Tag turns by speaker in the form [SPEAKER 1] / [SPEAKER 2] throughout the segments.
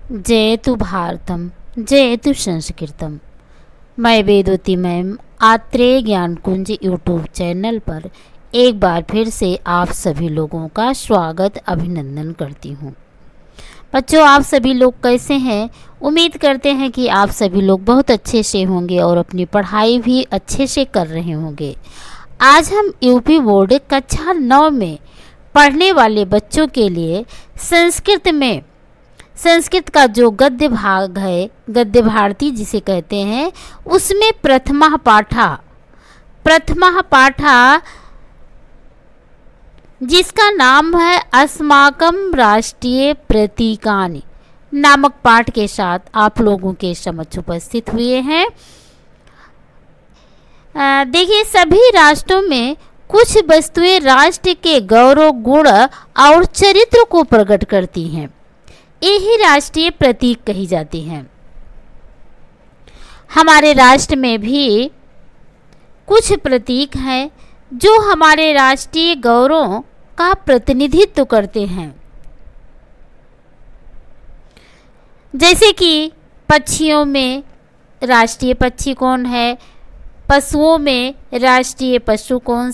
[SPEAKER 1] जयतु भारतम जयतु संस्कृतम। मैं वेदवती मैम आत्रेय ज्ञान कुंज यूट्यूब चैनल पर एक बार फिर से आप सभी लोगों का स्वागत अभिनंदन करती हूँ। बच्चों, आप सभी लोग कैसे हैं? उम्मीद करते हैं कि आप सभी लोग बहुत अच्छे से होंगे और अपनी पढ़ाई भी अच्छे से कर रहे होंगे। आज हम यूपी बोर्ड कक्षा 9 में पढ़ने वाले बच्चों के लिए संस्कृत का जो गद्य भाग है, गद्य भारती जिसे कहते हैं, उसमें प्रथमा पाठा जिसका नाम है अस्माकं राष्ट्रीय प्रतीकानि नामक पाठ के साथ आप लोगों के समक्ष उपस्थित हुए हैं। देखिए, सभी राष्ट्रों में कुछ वस्तुएं राष्ट्र के गौरव, गुण और चरित्र को प्रकट करती हैं। यही राष्ट्रीय प्रतीक कही जाती हैं। हमारे राष्ट्र में भी कुछ प्रतीक हैं जो हमारे राष्ट्रीय गौरव का प्रतिनिधित्व करते हैं। जैसे कि पक्षियों में राष्ट्रीय पक्षी कौन है, पशुओं में राष्ट्रीय पशु कौन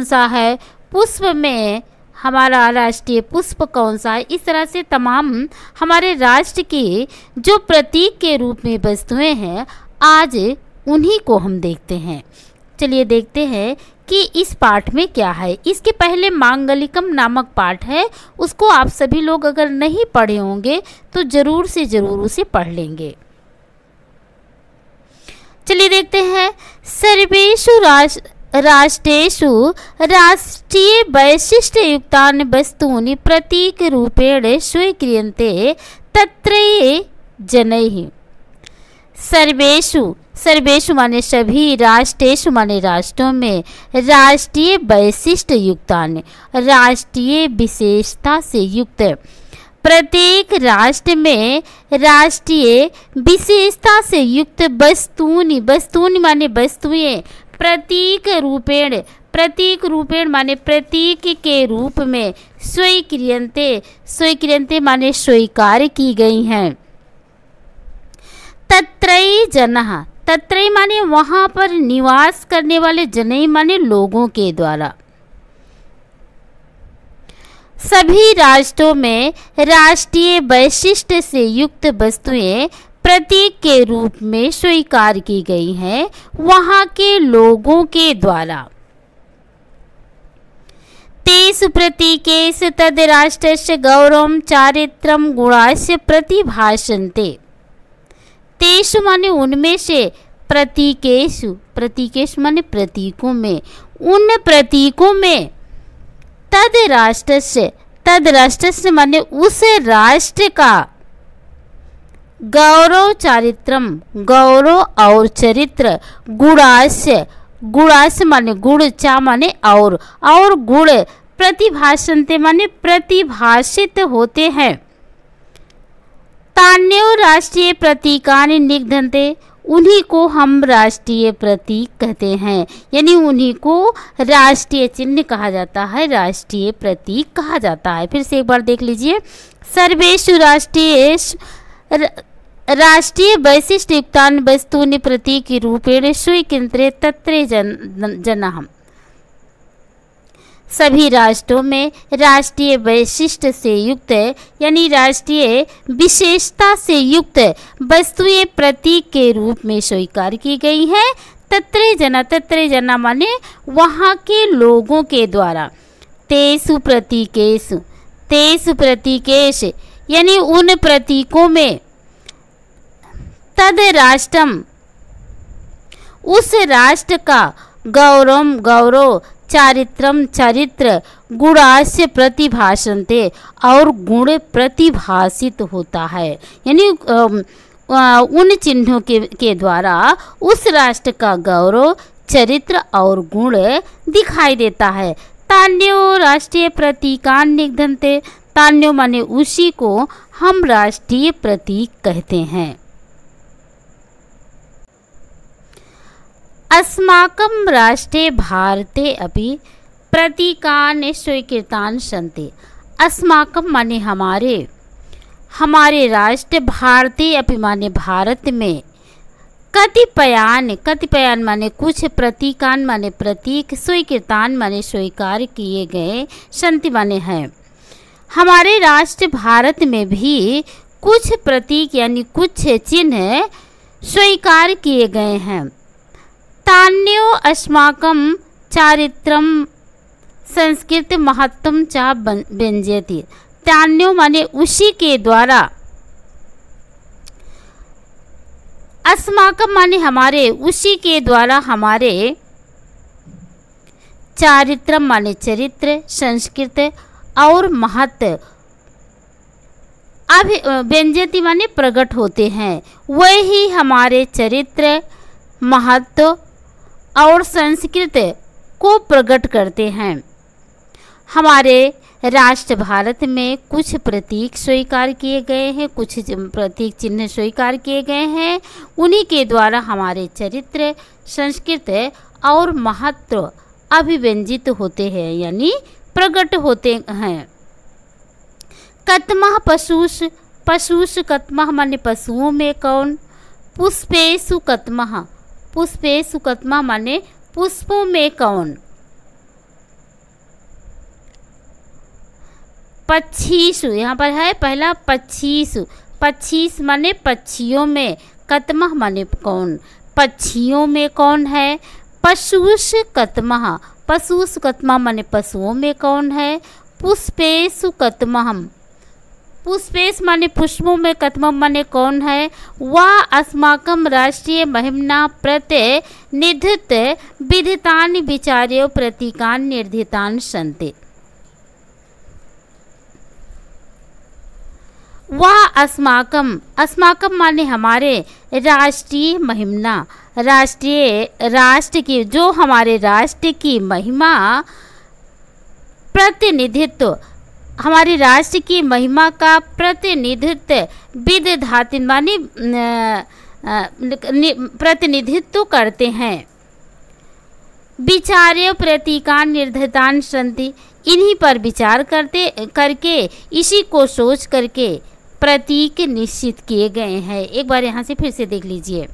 [SPEAKER 1] सा है, पुष्प में हमारा राष्ट्रीय पुष्प कौन सा है। इस तरह से तमाम हमारे राष्ट्र की जो प्रतीक के रूप में वस्तुएं हैं, आज उन्हीं को हम देखते हैं। चलिए देखते हैं कि इस पाठ में क्या है। इसके पहले मांगलिकम नामक पाठ है, उसको आप सभी लोग अगर नहीं पढ़े होंगे तो ज़रूर से ज़रूर उसे पढ़ लेंगे। चलिए देखते हैं। सर्वेषु राष्ट्रेषु राष्ट्रीय वैशिष्ट्य युक्तानि वस्तूनि प्रतीक रूपेण स्वीक्रियन्ते तत्रैव जनैः। सर्वेषु माने सभी, राष्ट्रेषु माने राष्ट्रों में, राष्ट्रीय वैशिष्ट्य युक्तानि राष्ट्रीय विशेषता से युक्त, प्रत्येक राष्ट्र में राष्ट्रीय विशेषता से युक्त वस्तूनि माने वस्तुएं, प्रतीक रूपेण माने प्रतीक के रूप में, स्वीक्रियन्ते माने स्वीकार की गई हैं। तत्रैव जनः, तत्रैव माने वहाँ पर निवास करने वाले, जनैः माने लोगों के द्वारा। सभी राष्ट्रों में राष्ट्रीय वैशिष्ट्य से युक्त वस्तुएं प्रतीक के रूप में स्वीकार की गई हैं वहाँ के लोगों के द्वारा। तेषु प्रतीकेषु तद् राष्ट्रस्य गौरवं चारित्रं गुणास्य प्रतिभासन्ते। तेषु माने उनमें से, प्रतीकेषु माने प्रतीकों में, उन प्रतीकों में, तद राष्ट्रस्य माने उस राष्ट्र का, गौरव चारित्रम गौरव और चरित्र, गुणास्य माने गुण, चा माने और गुण, प्रतिभासन्ते माने प्रतिभाषित होते हैं। तान्यो राष्ट्रीय प्रतीकानि निगद्यन्ते, उन्हीं को हम राष्ट्रीय प्रतीक कहते हैं, यानी उन्हीं को राष्ट्रीय चिन्ह कहा जाता है, राष्ट्रीय प्रतीक कहा जाता है। फिर से एक बार देख लीजिए। सर्वेषु राष्ट्रीय वैशिष्ट्य युक्तानि वस्तूनि प्रतीक रूपेण स्वीक्रियन्ते तत्रैव जनः। सभी राष्ट्रों में राष्ट्रीय वैशिष्ट्य से युक्त, यानी राष्ट्रीय विशेषता से युक्त वस्तुएं प्रतीक के रूप में स्वीकार की गई हैं। तत्रैव जना माने वहाँ के लोगों के द्वारा। तेषु प्रतीकेषु यानी उन प्रतीकों में, तद राष्ट्रम उस राष्ट्र का, गौरव चरित्र, गुणास्य प्रतिभासन्ते और गुण प्रतिभाषित होता है, यानी उन चिन्हों के द्वारा उस राष्ट्र का गौरव, चरित्र और गुण दिखाई देता है। तान्यो राष्ट्रीय प्रतीकान् निगद्यन्ते, तान्यो माने उसी को हम राष्ट्रीय प्रतीक कहते हैं। अस्माकं राष्ट्रे भारते अपि प्रतीकानि स्वीकृतानि सन्ति। अस्माकं माने हमारे, हमारे राष्ट्र भारतीय अपि माने भारत में कतिपयान माने कुछ, प्रतीकान माने प्रतीक, स्वीकृतान माने स्वीकार किए गए, संति माने हैं। हमारे राष्ट्र भारत में भी कुछ प्रतीक यानी कुछ चिन्ह स्वीकार किए गए हैं। तान्यो अस्माकं चारित्रम संस्कृत महत्वम चा व्यंजयति। तान्यो माने उसी के द्वारा, अस्माकम माने हमारे, उसी के द्वारा हमारे, चारित्रम माने चरित्र, संस्कृत और महत्व, व्यंजयति माने प्रकट होते हैं। वही हमारे चरित्र, महत्व और संस्कृत को प्रकट करते हैं। हमारे राष्ट्र भारत में कुछ प्रतीक स्वीकार किए गए हैं, कुछ प्रतीक चिन्ह स्वीकार किए गए हैं। उन्हीं के द्वारा हमारे चरित्र, संस्कृत और महत्व अभिव्यंजित होते हैं यानी प्रकट होते हैं। कतमः पशुष, पशुष कतमः माने पशुओं में कौन। पुष्पेषु कतमः, पुष्पेषु कतमः माने पुष्पों में कौन। पक्षीषु, यहाँ पर है पहला पक्षीषु, पक्षीस माने पक्षियों में, कतमः माने कौन, पक्षियों में कौन है। पशुष कतमः, पशुष कतमः माने पशुओं में कौन है। पुष्पेषु कतमः, पुष्पेश माने पुष्पों में, कतमः माने कौन है। वह अस्माकं राष्ट्रीय महिम्ना प्रतिनिधित विदितानि विचार्यो प्रतीकानि निर्धितानि सन्ति। वह अस्माकं, अस्माकं माने हमारे, राष्ट्रीय महिम्ना, राष्ट्र की, जो हमारे राष्ट्र की महिमा, प्रतिनिधित्व, हमारे राष्ट्र की महिमा का प्रतिनिधित्व, विदिधाति माने प्रतिनिधित्व करते हैं। विचार्य प्रतीकान निर्धारितान सन्ति, इन्हीं पर विचार करके इसी को सोच करके प्रतीक निश्चित किए गए हैं। एक बार यहाँ से फिर से देख लीजिए।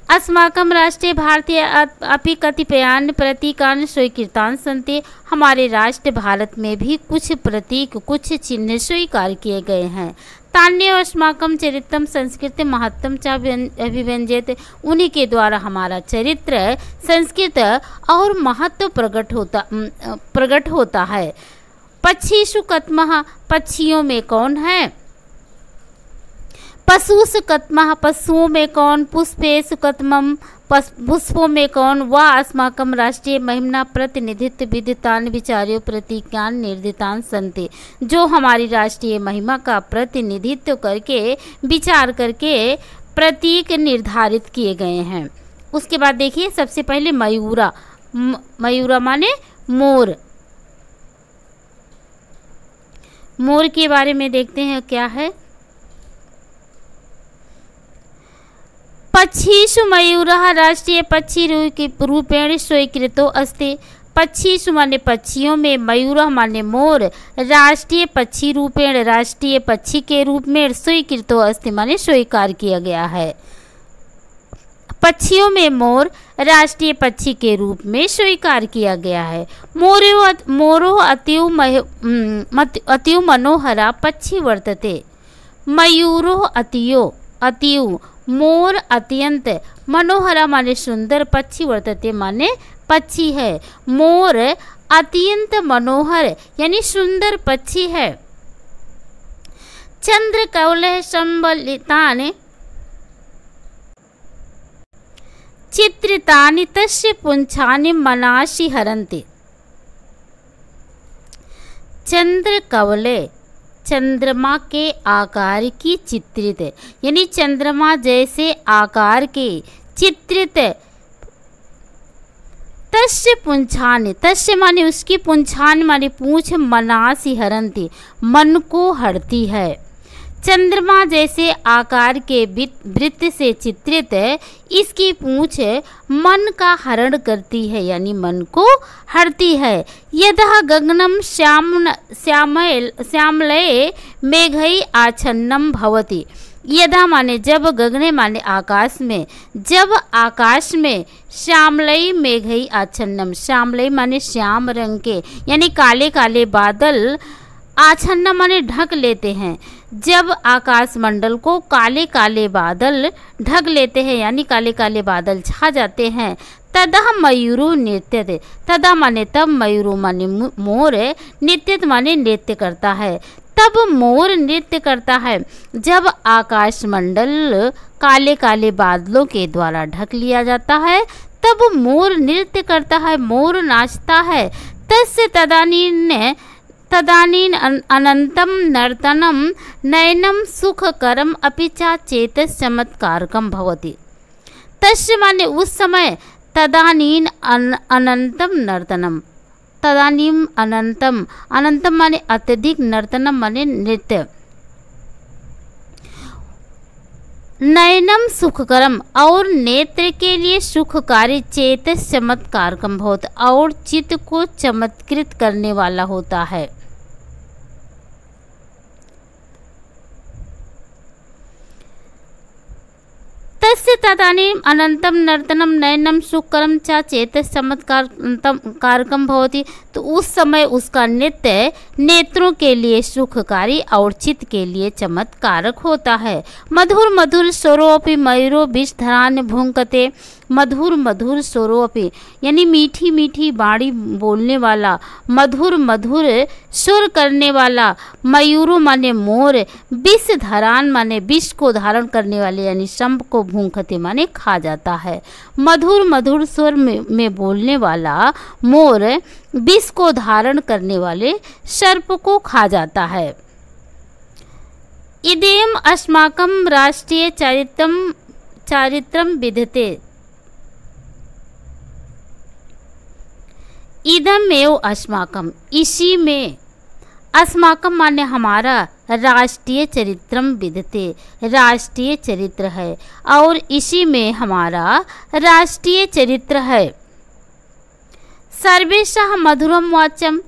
[SPEAKER 1] अस्माकं राष्ट्रीय भारतीय अपि कतिपयान प्रतीकान स्वीकृतान सन्ति। हमारे राष्ट्र भारत में भी कुछ प्रतीक, कुछ चिन्ह स्वीकार किए गए हैं। तान्यो अस्माकं चरित्रम संस्कृत महत्वम च अभिव्यंजयते। उन्हीं के द्वारा हमारा चरित्र, संस्कृत और महत्व प्रकट होता है। पक्षीषु कतमः, पक्षियों में कौन है। पशुष कतमः, पशुओं में कौन। पुष्पेषु कतमः, पुष्पों में कौन। वह अस्माकं राष्ट्रीय महिम्ना प्रतिनिधित्व विदितानि विचार्यो प्रतीकानि निर्धितानि सन्ति। जो हमारी राष्ट्रीय महिमा का प्रतिनिधित्व करके, विचार करके प्रतीक निर्धारित किए गए हैं। उसके बाद देखिए, सबसे पहले मयूरा, मयूरा माने मोर। मोर के बारे में देखते हैं क्या है। पक्षीषु मयूरः राष्ट्रीय पक्षी रूपेण स्वीकृतो अस्ति। पक्षीषु माने पक्षियों में, मयूरः माने मोर, राष्ट्रीय पक्षी रूपेण, राष्ट्रीय पक्षी के रूप में, स्वीकृतो अस्ति माने स्वीकार किया गया है। पक्षियों में मोर राष्ट्रीय पक्षी के रूप में स्वीकार किया गया है। मोरो अतीव मनोहरा पक्षी वर्तते। मयूरो अतीव, मोर अत्यंत, मनोहरा माने सुंदर, पक्षी वर्तते माने पक्षी है। मोर अत्यंत मनोहर यानी सुंदर पक्षी है। चंद्र कौलः संबलितानि चित्रितानि तस्य पुंछानि मनासि हरन्ति। चंद्र कवले, चंद्रमा के आकार की चित्रित, यानी चंद्रमा जैसे आकार के चित्रित। तस्य पुंछानि, तस्य माने उसकी, पुंछानि माने पूंछ, मनासि हरन्ति मन को हरती है। चंद्रमा जैसे आकार के वृत्त से चित्रित इसकी पूंछ मन का हरण करती है, यानी मन को हरती है। यदा गगनम श्यामलये मेघै आच्छन्नम भवति। यदा माने जब, गगने माने आकाश में, जब आकाश में श्यामलई मेघई आच्छन्नम, श्यामलई माने श्याम रंग के यानी काले काले बादल, आच्छन्नम माने ढक लेते हैं। जब आकाश मंडल को काले काले बादल ढक लेते हैं यानी काले काले बादल छा जाते हैं, तदा मयूरो नृत्यते। तदा माने तब, मयूरो माने मोर, नृत्यत माने नृत्य करता है। तब मोर नृत्य करता है जब आकाश मंडल काले काले बादलों के द्वारा ढक लिया जाता है, तब मोर नृत्य करता है, मोर नाचता है। तस्य तदानीन अनंतम नर्तनम नयनम सुखकरम अपि च चेतस चमत्कारकम भवति। तस्य माने उस समय, तदानीन अनंतम नर्तनम, तदानीम अनंतम, अनंतम माने अत्यधिक, नर्तनम माने नृत्य। नयनम सुखकरम और नेत्र के लिए सुखकारी, चेतस चमत्कारकम भवति और चित्त को चमत्कृत करने वाला होता है। तस्य तदानीम अनंतम नर्तनम नयनम सुखकरम च चेतस चमत्कारकम भवति। तो उस समय उसका नृत्य नेत्रों के लिए सुखकारी और चित्त के लिए चमत्कारक होता है। मधुर मधुर स्वरोपि मयूरो विषधरान भुंकते। मधुर मधुर स्वरोपि यानी मीठी मीठी बाणी बोलने वाला, मधुर मधुर सुर करने वाला, मयूरो माने मोर, विषधरान माने विष को धारण करने वाले यानी शंभ को भूंकते माने खा जाता है। मधुर मधुर स्वर में बोलने वाला मोर विष को धारण करने वाले सर्प को खा जाता है। इदेम अस्माकं राष्ट्रीय चारित्रम विधते। इदम एव अस्माकम, इसी में, अस्माकम माने हमारा, राष्ट्रीय चरित्रम विधते, राष्ट्रीय चरित्र है और इसी में हमारा राष्ट्रीय चरित्र है। सर्वेशः मधुरम वाच्यम,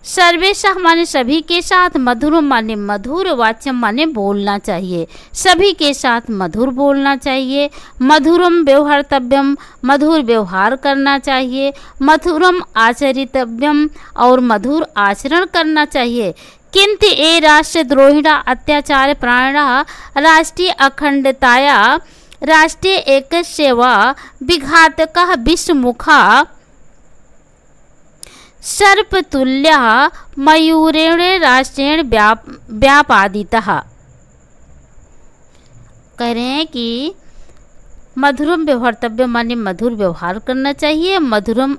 [SPEAKER 1] सर्वेशः माने सभी के साथ, मधुरम माने मधुर, वाच्यम माने बोलना चाहिए, सभी के साथ मधुर बोलना चाहिए। मधुरम व्यवहारतव्यम, मधुर व्यवहार करना चाहिए। मधुरम आचरितव्यम और मधुर आचरण करना चाहिए। किंतु ये राष्ट्रद्रोहिणा अत्याचार प्राणा राष्ट्रीय अखंडताया राष्ट्रीय एकस्य वा विघातकः विषमुखा सर्पतुल्यः मयूरेण राष्ट्रेण व्यापादितः। कह रहे हैं कि मधुरम व्यवहारतव्यम माने मधुर व्यवहार करना चाहिए। मधुरम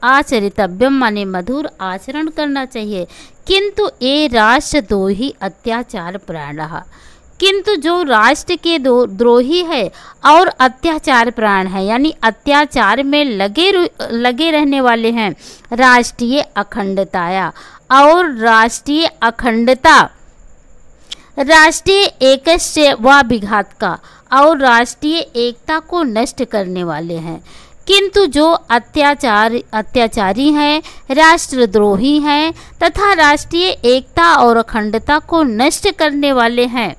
[SPEAKER 1] आचरितव्यम माने मधुर आचरण करना चाहिए। किंतु ये राष्ट्रद्रोही अत्याचार प्राणः, किंतु जो राष्ट्र के द्रोही है और अत्याचार प्राण है यानी अत्याचार में लगे रहने वाले हैं, राष्ट्रीय अखंडताया और राष्ट्रीय अखंडता, राष्ट्रीय एकस्य व विघात का और राष्ट्रीय एकता को नष्ट करने वाले हैं। किंतु जो अत्याचारी हैं, राष्ट्रद्रोही हैं तथा राष्ट्रीय एकता और अखंडता को नष्ट करने वाले हैं।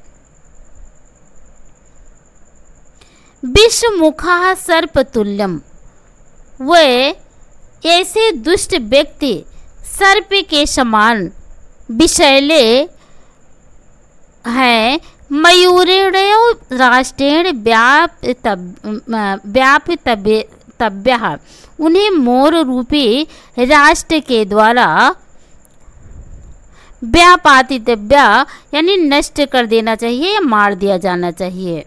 [SPEAKER 1] विषमुखा सर्पतुल्यम, वे ऐसे दुष्ट व्यक्ति सर्प के समान विषैले हैं। मयूरेण राष्ट्रेण व्यापितव्यः, उन्हें मोर रूपी राष्ट्र के द्वारा व्यापातितव्य यानी नष्ट कर देना चाहिए या मार दिया जाना चाहिए।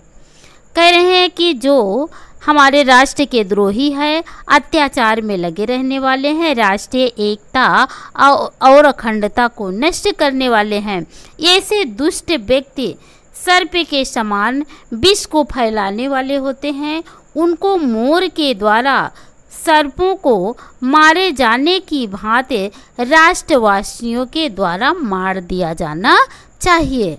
[SPEAKER 1] कह रहे हैं कि जो हमारे राष्ट्र के द्रोही है, अत्याचार में लगे रहने वाले हैं, राष्ट्रीय एकता और अखंडता को नष्ट करने वाले हैं, ऐसे दुष्ट व्यक्ति सर्प के समान विष को फैलाने वाले होते हैं। उनको मोर के द्वारा सर्पों को मारे जाने की भांति राष्ट्रवासियों के द्वारा मार दिया जाना चाहिए।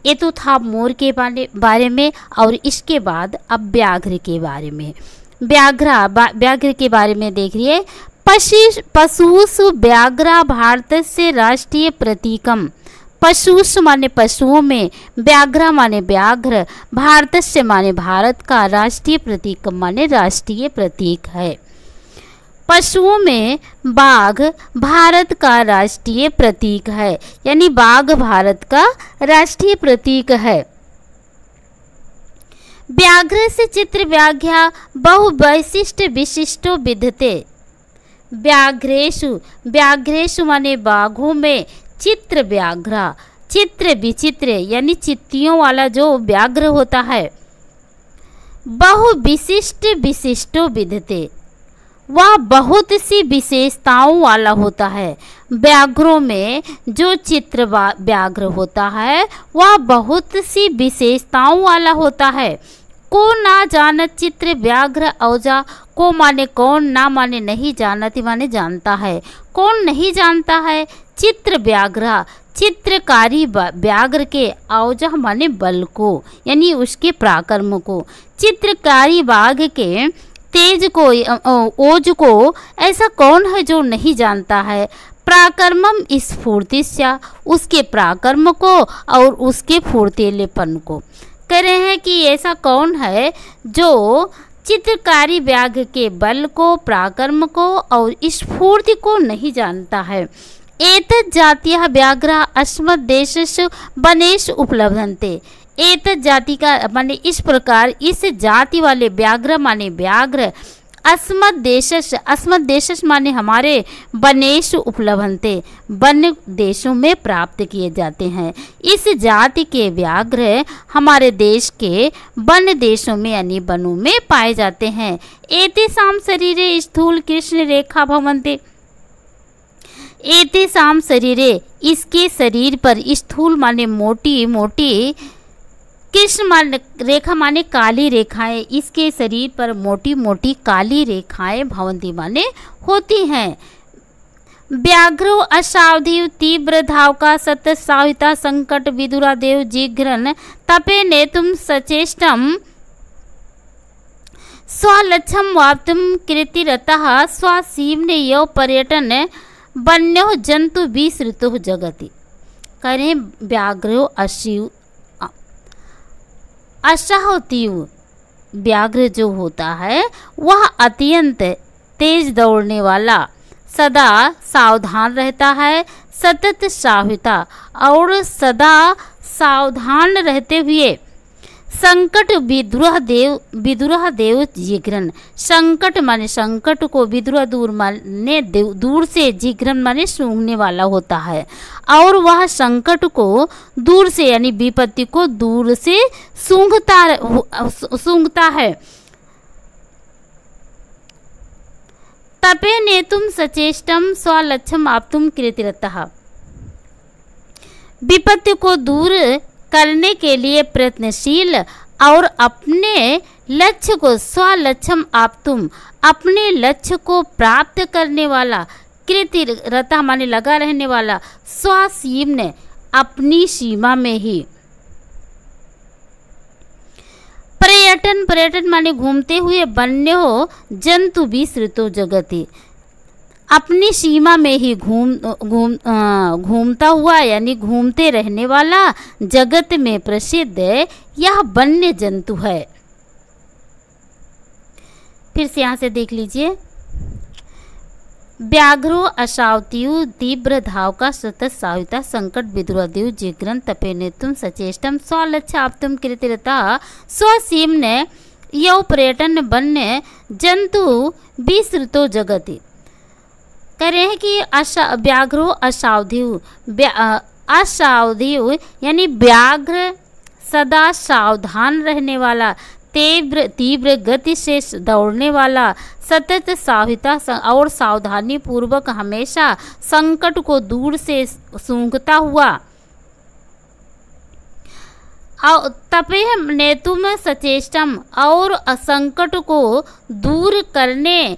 [SPEAKER 1] ये तो था मोर के बारे में। और इसके बाद अब व्याघ्र के बारे में। व्याघ्र के बारे में देखिए। पशुषु व्याघ्र भारतस्य राष्ट्रीय प्रतीकम। पशुषु माने पशुओं में, व्याघ्र माने व्याघ्र, भारतस्य माने भारत का, राष्ट्रीय प्रतीकम माने राष्ट्रीय प्रतीक है। पशुओं में बाघ भारत का राष्ट्रीय प्रतीक है, यानी बाघ भारत का राष्ट्रीय प्रतीक है। व्याघ्र से चित्र व्याघ्या बहुवैशिष्ट विशिष्टो विद्यते। व्याघ्रेषु माने बाघों में, चित्र व्याघ्र चित्र विचित्र यानी चित्तियों वाला जो व्याघ्र होता है, बहु विशिष्ट विशिष्टो विद्यते, वह बहुत सी विशेषताओं वाला होता है। व्याघ्रों में जो चित्र व्याघ्र होता है वह बहुत सी विशेषताओं वाला होता है। को ना जानत चित्र व्याघ्र औजा। को माने कौन, ना माने नहीं, जानती माने जानता है। कौन नहीं जानता है चित्र व्याघ्र चित्रकारी व्याघ्र के, औजा माने बल को यानी उसके पराक्रम को। चित्रकारी बाघ के तेज को, ओज को ऐसा कौन है जो नहीं जानता है। पराक्रमम स्फूर्तिस्या, उसके पराक्रम को और उसके फुर्तीलेपन को। कह रहे हैं कि ऐसा कौन है जो चित्रकारी व्याघ्र के बल को, पराक्रम को और स्फूर्ति को नहीं जानता है। एतत् जातीयः व्याघ्र अस्मत् देशस्य वनेषु उपलभ्यन्ते। एतत् जाति का माने इस प्रकार, इस जाति वाले व्याघ्र माने व्याघ्र अस्मत् देशस्य माने हमारे वनेषु उपलभ्यन्ते, वन देशों में प्राप्त किए जाते हैं। इस जाति के व्याघ्र हमारे देश के वन देशों में यानी वनों में पाए जाते हैं। एतेषां शरीरे स्थूल कृष्ण रेखा भवन्ति। एतेषां शरीरे, इसके शरीर पर, स्थूल माने मोटी मोटी, कृष्ण माने रेखा माने काली रेखाएं, इसके शरीर पर मोटी मोटी काली रेखाएं भवंती माने होती हैं। व्याघ्रो असावधि तीव्र धावका सतसाहिता संकट विदुरा देव जिघ्रन तपे नेतुम सचेष्टम स्वलक्षम वाप्तुम कृतिरतः स्वसीम्ने यौ पर्यटन वन्यो जंतु विसृतु जगति। करें व्याघ्रो असाहतीव व्याघ्र जो होता है वह अत्यंत तेज दौड़ने वाला, सदा सावधान रहता है, सतत साहिता और सदा सावधान रहते हुए संकट विद्रोह देव जिघ्रन। संकट माने संकट को, विद्रोह दूर माने दूर से, जिघ्रन माने सूंघने वाला होता है। और वह संकट को दूर से यानी विपत्ति को दूर से सूंघता है। तपे नेतुम सचेष्टम स्वलक्षम आप्तुम कृतिरतः। विपत्ति को दूर करने के लिए प्रयत्नशील और अपने लक्ष्य को, स्वलक्षम आप्तुम अपने लक्ष्य को प्राप्त करने वाला, कृतिरतः माने लगा रहने वाला, स्वसीम्न अपनी सीमा में ही। पर्यटन माने घूमते हुए, वन्य हो जंतु विसृतो जगति अपनी सीमा में ही घूमता हुआ यानी घूमते रहने वाला, जगत में प्रसिद्ध यह वन्य जंतु है। फिर से यहाँ से देख लीजिए। व्याघ्रो असावतीयु तीव्र धावका सतत साहिता संकट विद्रोह जिघ्रन तपे नेतुम सचेष्टम स्वलक्षाप्तुम कृतिरतः स्वसीम्ने यौ पर्यटन वन्य जंतु विसृतो जगति। कह रहे हैं कि व्याघ्रो असावधियु यानी व्याघ्र सदा सावधान रहने वाला, तीव्र गति से दौड़ने वाला, सतत साहिता और सावधानी पूर्वक हमेशा संकट को दूर से सूंघता हुआ, तपेह नेतुम सचेष्टम, और संकट को दूर करने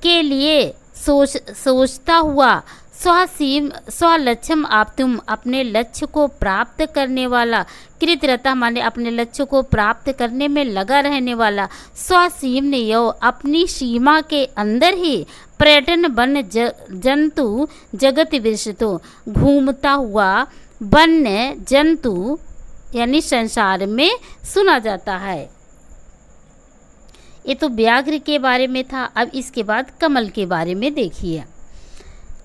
[SPEAKER 1] के लिए सोचता हुआ, स्वलक्ष्यम आप्तुम, अपने लक्ष्य को प्राप्त करने वाला, कृतरता माने अपने लक्ष्य को प्राप्त करने में लगा रहने वाला, स्वसीम यो, अपनी सीमा के अंदर ही, पर्यटन वन जंतु जगत विरसतो, घूमता हुआ वन्य जंतु यानी संसार में सुना जाता है। ये तो व्याघ्र के बारे में था। अब इसके बाद कमल के बारे में देखिए।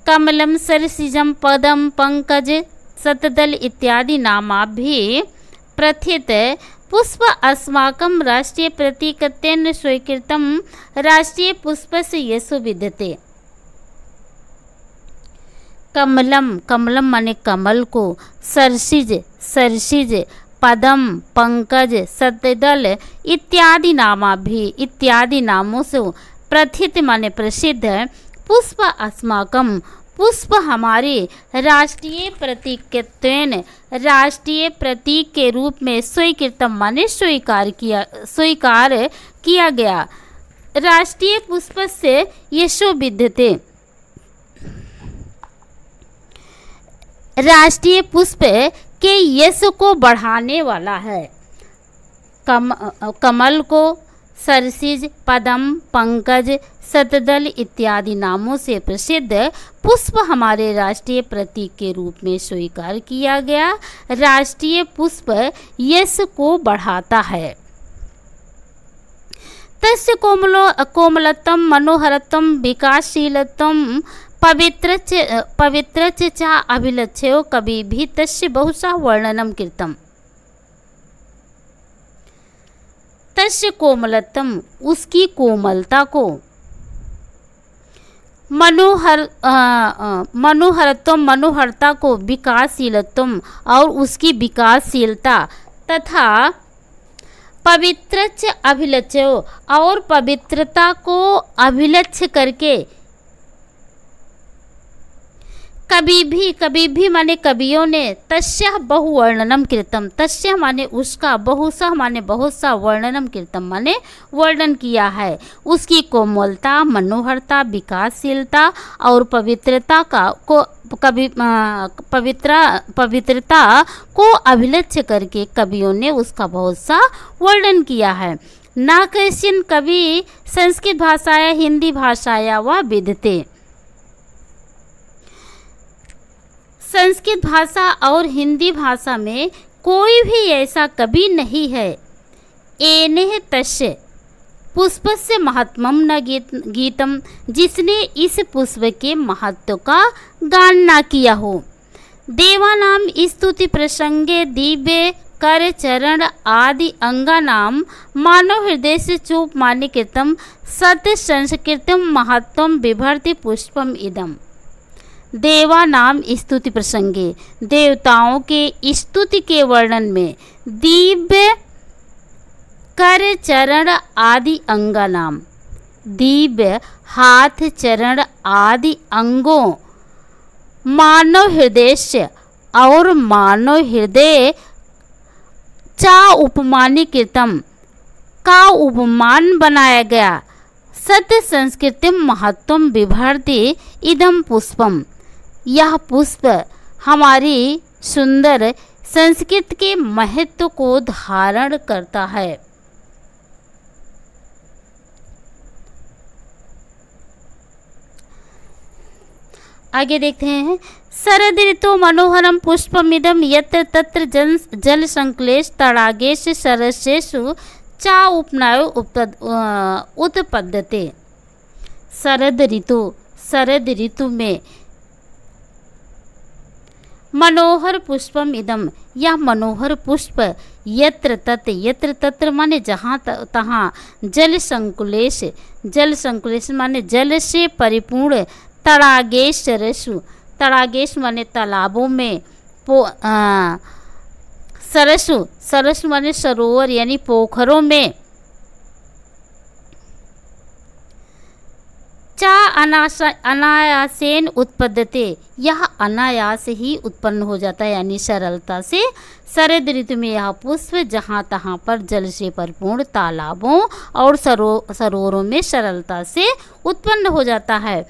[SPEAKER 1] कमलम सरसिजम पदम पंकज शतदल इत्यादि नामाभि प्रथित पुष्प अस्माकं राष्ट्रीय प्रतीकत्वेन स्वीकृतं राष्ट्रीय पुष्पस्य यशो विद्यते। कमलम, कमलम माने कमल को, सरसिज, सरसिज, पदम, पंकज, शतदल इत्यादि नामाभि, इत्यादि नामों से प्रथित माने प्रसिद्ध, पुष्प अस्माकं, पुष्प हमारे राष्ट्रीय प्रतीकत्वेन, राष्ट्रीय प्रतीक के रूप में स्वीकृतम माने स्वीकार किया गया। राष्ट्रीय पुष्प से यशो विद्यते, राष्ट्रीय पुष्प के यश को बढ़ाने वाला है। कमल को सरसिज, पदम, पंकज, शतदल इत्यादि नामों से प्रसिद्ध पुष्प हमारे राष्ट्रीय प्रतीक के रूप में स्वीकार किया गया। राष्ट्रीय पुष्प यश को बढ़ाता है। तस्य कोमलतम मनोहरतम विकासशीलतम पवित्रच च अभिलक्ष्यो कवि भी तस्य बहुशः वर्णनम कृतम। तस्य कोमलतम, उसकी कोमलता को, मनोहरत्व मनोहरता को, विकासशीलत्व और उसकी विकासशीलता, तथा पवित्रच अभिलक्ष्य और पवित्रता को अभिलक्ष्य करके, कभी भी माने कवियों ने तस्य बहुवर्णनम कृतम, तस्य माने उसका, बहुशः माने बहुत सा, वर्णनम कृतम माने वर्णन किया है। उसकी कोमलता, मनोहरता, विकासशीलता और पवित्रता को अभिलक्ष्य करके कवियों ने उसका बहुत सा वर्णन किया है। न कश्चिन कवि संस्कृत भाषाया हिंदी भाषाया व विद्यते। संस्कृत भाषा और हिंदी भाषा में कोई भी ऐसा कवि नहीं है। एनेह तस्य पुष्पस्य महत्वम न गीतम, जिसने इस पुष्प के महत्व का गान ना किया हो। देवानाम स्तुति प्रसंगे दिव्य कर चरण आदि अंगानाम मानव हृदय से चूप मान्य कृतम सत्य संस्कृतम महत्वम बिभर्ति पुष्पम इदम। देवा नाम स्तुति प्रसंगे, देवताओं के स्तुति के वर्णन में, दिव्य कर चरण आदि अंगा नाम, दिव्य हाथ चरण आदि अंगों, मानव हृदय से और मानव हृदय चा उपमानी कृतम का उपमान बनाया गया। सत्य संस्कृतिम महत्वम बिभर्ति इदम पुष्पम, यह पुष्प हमारी सुंदर संस्कृत के महत्व को धारण करता है। आगे देखते हैं। शरद ऋतु मनोहरम पुष्पमिदम यत्र तत्र जल संक्लेश तड़ागेश सरसेषु चा उपनायो उत्पद्यते। शरद ऋतु में मनोहर पुष्पम इदम, यह मनोहर पुष्प यत्र तत्र माने जहाँ तहाँ, जल संकुलेश माने जल से परिपूर्ण, तड़ागेश सरसु, तड़ागेश माने तालाबों में, सरसु माने सरोवर यानी पोखरों में, चा अनायासेन उत्पद्यते, यह अनायास ही उत्पन्न हो जाता है यानी सरलता से। शरद ऋतु में यह पुष्प जहाँ तहाँ पर जल से परिपूर्ण तालाबों और सरोवरों में सरलता से उत्पन्न हो जाता है।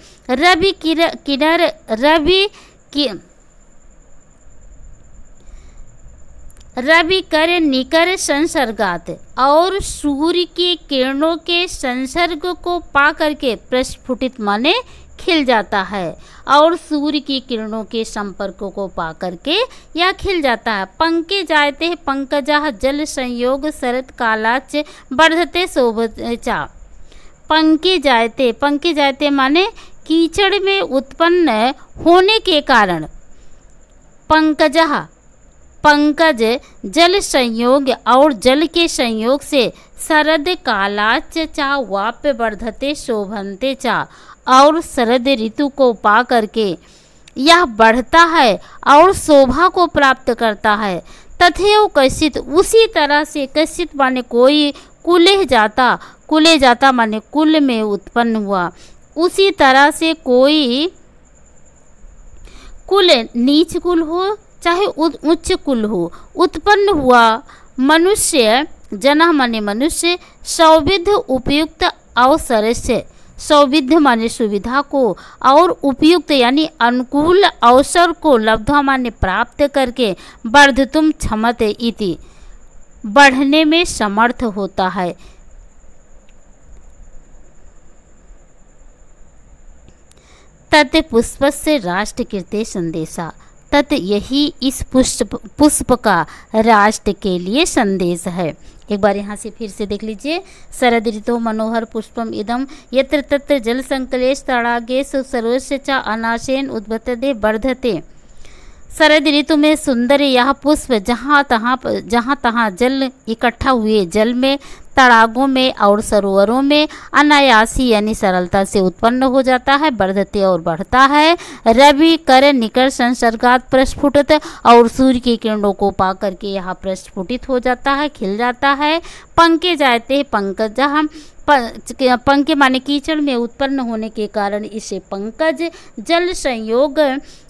[SPEAKER 1] रवि कर निकर संसर्गात, और सूर्य की किरणों के संसर्ग को पा करके प्रस्फुटित माने खिल जाता है, और सूर्य की किरणों के संपर्क को पा करके यह खिल जाता है। पंके जायते पंकजा जल संयोग शरद कालाच वर्धते शोभचा। पंके जायते माने कीचड़ में उत्पन्न होने के कारण, पंकज जल संयोग और जल के संयोग से शरद कालाच चा वाप्य वर्धते शोभनते चा, और शरद ऋतु को पा करके यह बढ़ता है और शोभा को प्राप्त करता है। तथैव कश्चित, उसी तरह से कश्चित माने कोई, कुले जाता माने कुल में उत्पन्न हुआ, उसी तरह से कोई कुल नीच कुल हो चाहे उच्च कुल हो उत्पन्न हुआ मनुष्य, जना माने मनुष्य, सौविध उपयुक्त अवसर से, सौविध्य माने सुविधा को और उपयुक्त यानी अनुकूल अवसर को लब्धा माने प्राप्त करके वर्धतुम क्षमते इति, बढ़ने में समर्थ होता है। तत् पुष्पस्य राष्ट्रकृते संदेशा, तत् यही इस पुष्प का राष्ट्र के लिए संदेश है। एक बार यहाँ से फिर से देख लीजिए। शरद ऋतु मनोहर पुष्पम इदम यत्र तत्र जल संकलेश तड़ागेषु सर्वस्य च अनाशेन उद्भवते वर्धते। शरद ऋतु में सुंदर यह पुष्प जहाँ तहाँ जल इकट्ठा हुए जल में, तड़ागों में और सरोवरों में अनायासी यानी सरलता से उत्पन्न हो जाता है, वर्धते और बढ़ता है। रवि कर निकर संसर्गात प्रस्फुटित, और सूर्य की किरणों को पा करके यह प्रस्फुटित हो जाता है, खिल जाता है। पंके जाते पंकज, जहाँ पंके माने कीचड़ में उत्पन्न होने के कारण इसे पंकज, जल संयोग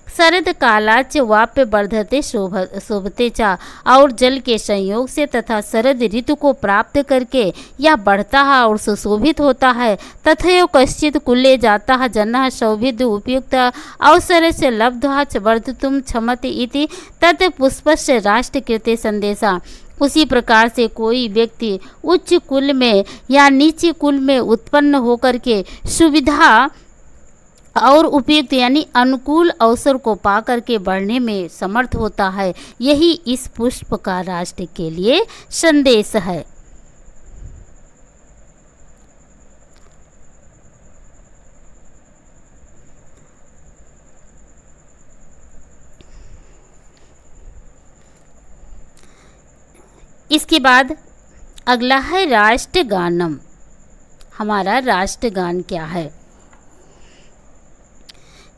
[SPEAKER 1] शरद कालाच वाप्य वर्धते शोभते चा, और जल के संयोग से तथा शरद ऋतु को प्राप्त करके यह बढ़ता है और सुशोभित होता है। तथैव कश्चित कुले जाता है जन्नः सौभिध उपयुक्त अवसर से लब्ध्वा वर्धतुम क्षमते इति तत् पुष्पस्य राष्ट्रकृते संदेशा। उसी प्रकार से कोई व्यक्ति उच्च कुल में या नीचे कुल में उत्पन्न होकर के सुविधा और उपयुक्त यानी अनुकूल अवसर को पा करके बढ़ने में समर्थ होता है, यही इस पुष्प का राष्ट्र के लिए संदेश है। इसके बाद अगला है राष्ट्रगानम। हमारा राष्ट्रगान क्या है?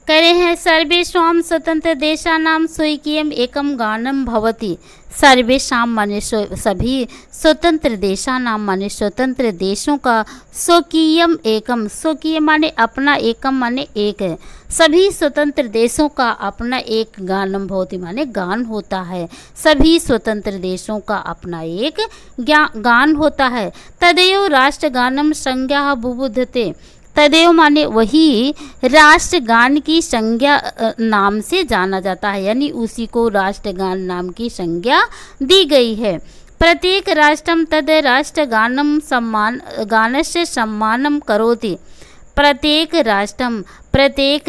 [SPEAKER 1] कह रहे हैं सर्वेषां स्वतंत्र देशानां स्वकीयम एकम गानम भवति। सर्वेषां माने सभी, स्वतंत्र देशानां माने स्वतंत्र देशों का, स्वकीयम एकम, स्वकीय माने अपना, एकम माने एक है। सभी स्वतंत्र देशों का अपना एक गानम भवति माने गान होता है। सभी स्वतंत्र देशों का अपना एक गान होता है। तदेव राष्ट्रगानम संज्ञा बुबुधते। तदेव माने वही राष्ट्रगान की संज्ञा नाम से जाना जाता है, यानी उसी को राष्ट्रगान नाम की संज्ञा दी गई है। प्रत्येक राष्ट्रम तद राष्ट्रगानम गानस्य सम्मानम करोति। प्रत्येक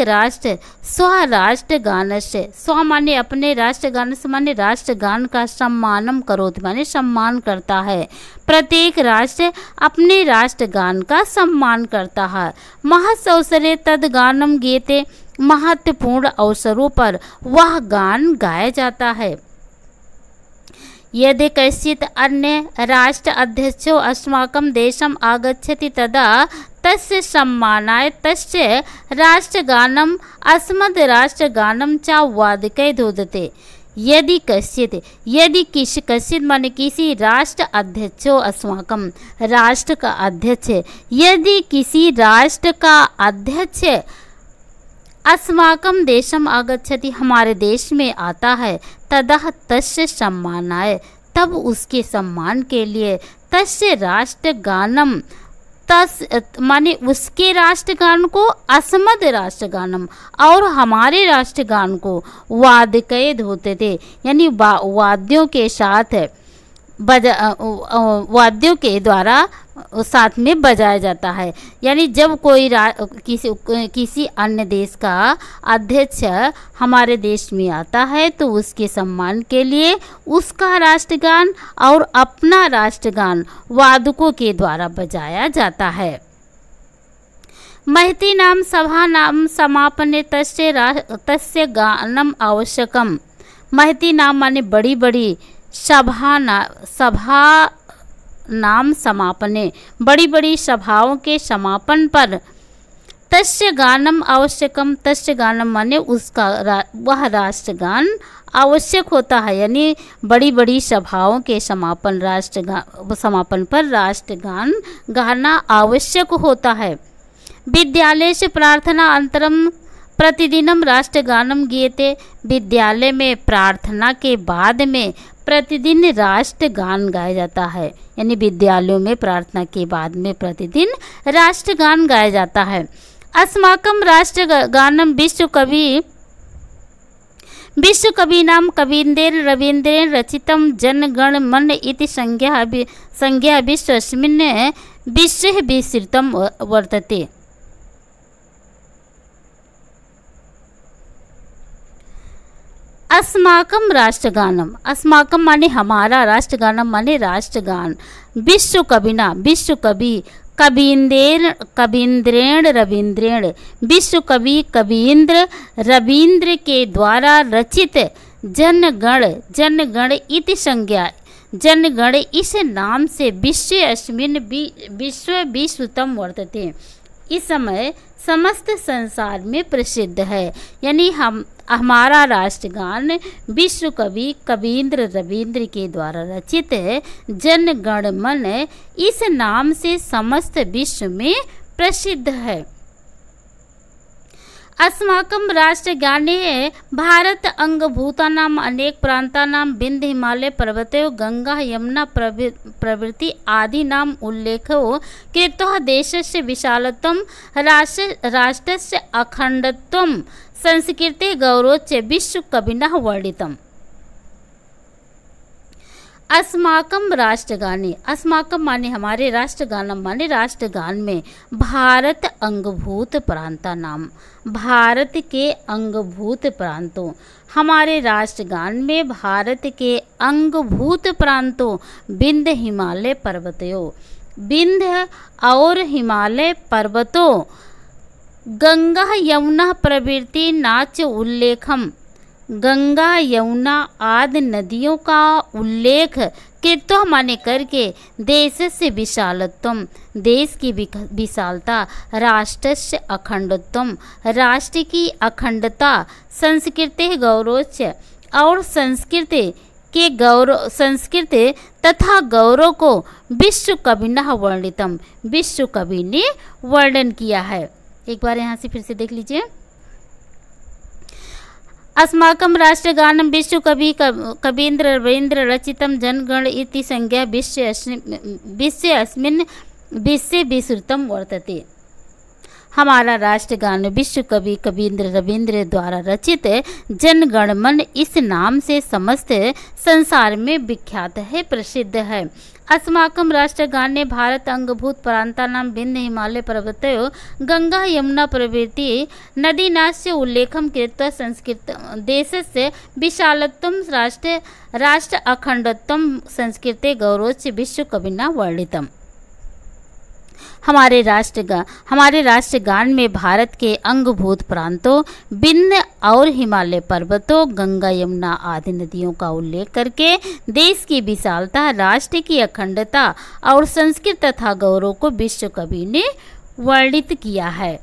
[SPEAKER 1] राष्ट्र स्वराष्ट्र गानस्य, स्व माने अपने, राष्ट्रगान से माने राष्ट्रगान का सम्मानम करोति माने सम्मान करता है। प्रत्येक राष्ट्र अपने राष्ट्रगान का सम्मान करता है। महत् अवसरे तद गानम गीयते। महत्वपूर्ण अवसरों पर वह गान गाया जाता है। यदि कश्चित् अन्य राष्ट्र अध्यक्षो अस्माकं देशम आगच्छति तदा तस्य सम्मानाय तस्य राष्ट्रगानम अस्मद् राष्ट्रगानम च वादकै दोदते। यदि कश्चित, यदि किसी, कश्चित माने किसी राष्ट्र अध्यक्षो अस्माकम, राष्ट्र का अध्यक्ष, यदि किसी राष्ट्र का अध्यक्ष अस्माकं देशम आगच्छति, हमारे देश में आता है, तदा तस्य सम्मानाय, तब उसके सम्मान के लिए, तस्य राष्ट्रगानम, तस माने उसके राष्ट्रगान को, अस्मद राष्ट्रगानम, और हमारे राष्ट्रगान को, वादकैद होते थे, यानी वाद्यों के साथ वाद्यों के द्वारा साथ में बजाया जाता है। यानी जब कोई किसी अन्य देश का अध्यक्ष हमारे देश में आता है तो उसके सम्मान के लिए उसका राष्ट्रगान और अपना राष्ट्रगान वादकों के द्वारा बजाया जाता है। महती नाम सभा नाम समापने तस्य गानम आवश्यकम। महती नाम माने बड़ी बड़ी सभा नाम समापने, बड़ी बड़ी सभाओं के समापन पर, तस्य गानम आवश्यकम, तस्य गानम माने उसका वह राष्ट्रगान आवश्यक होता है, यानी बड़ी बड़ी सभाओं के समापन पर राष्ट्रगान गाना आवश्यक होता है। विद्यालय से प्रार्थना अंतरम प्रतिदिनम राष्ट्रगानम गीयते, विद्यालय में प्रार्थना के बाद में प्रतिदिन राष्ट्रगान गाया जाता है, यानी विद्यालयों में प्रार्थना के बाद में प्रतिदिन राष्ट्रगान गाया जाता है। अस्माकं राष्ट्रगानम विश्वकवि नाम कवींद्रेण रवींद्रेण रचितम जनगण मन इति संज्ञा विश्वस्मिन् विश्वे विस्तृतम वर्तते। अस्माकं राष्ट्रगानम, अस्माकं माने हमारा, राष्ट्रगानम माने राष्ट्रगान, विश्व कविना, विश्व कवि, कवींद्रेण रवींद्रेण, विश्व कवि कवींद्र रवींद्र के द्वारा रचित जनगण इति संज्ञा, जनगण इस नाम से विश्व विश्वतम वर्तते, इस समय समस्त संसार में प्रसिद्ध है। यानी हमारा राष्ट्रगान विश्व कवि कवींद्र रवींद्र के द्वारा रचित जनगण मन इस नाम से समस्त विश्व में प्रसिद्ध है। अस्माकं राष्ट्रगाने भारत अंगभूतानाम अनेक प्रांतानाम विंध्य हिमालय पर्वतयो गंगा यमुना प्रभृति आदि नाम उल्लेखो कृतः देशस्य विशालत्वं राष्ट्रस्य अखंडत्वं संस्कृते गौरवोच्च विश्व कविना वर्णितम्। अस्माकं राष्ट्रगाने, अस्माकं माने हमारे, राष्ट्रगानम माने राष्ट्रगान में भारत अंगभूत प्रांता नाम, भारत के अंगभूत प्रांतों, हमारे राष्ट्रगान में भारत के अंगभूत प्रांतों विंध्य हिमालय पर्वतों, विंध्य और हिमालय पर्वतों, गंगा यमुना प्रभृति नाच उल्लेखम, गंगा यमुना आदि नदियों का उल्लेख कृत्वा माने करके देश से विशालत्वम, देश की विशालता, राष्ट्रस्य अखंडत्वम, राष्ट्र की अखंडता, संस्कृति गौरवोच्च और संस्कृति तथा गौरव को विश्व कविना वर्णितम, विश्व कवि ने वर्णन किया है। एक बार यहाँ से फिर से देख लीजिए। अस्माकं राष्ट्रगानम विश्व कवि कवींद्र रवींद्र रचितम जनगण इति संज्ञा विश्व अस्मिन् विश्वे विस्तृतम वर्तते। हमारा राष्ट्रगान विश्व कवि कवींद्र रवींद्र द्वारा रचित जनगण मन इस नाम से समस्त संसार में विख्यात है, प्रसिद्ध है। अस्माकं राष्ट्रगाने भारत अंगभूत प्रांतानां विंध्य हिमालय पर्वतयो गंगा यमुना प्रभृति नदीनास्य उल्लेखं कृत्वा संस्कृत देशस्य विशालत्वं राष्ट्र अखंडत्वं संस्कृते गौरवोच्च विश्व कविना वर्णितम्। हमारे राष्ट्रगान में भारत के अंगभूत प्रांतों विंध्य और हिमालय पर्वतों, गंगा यमुना आदि नदियों का उल्लेख करके देश की विशालता, राष्ट्र की अखंडता और संस्कृति तथा गौरव को विश्व कवि ने वर्णित किया है।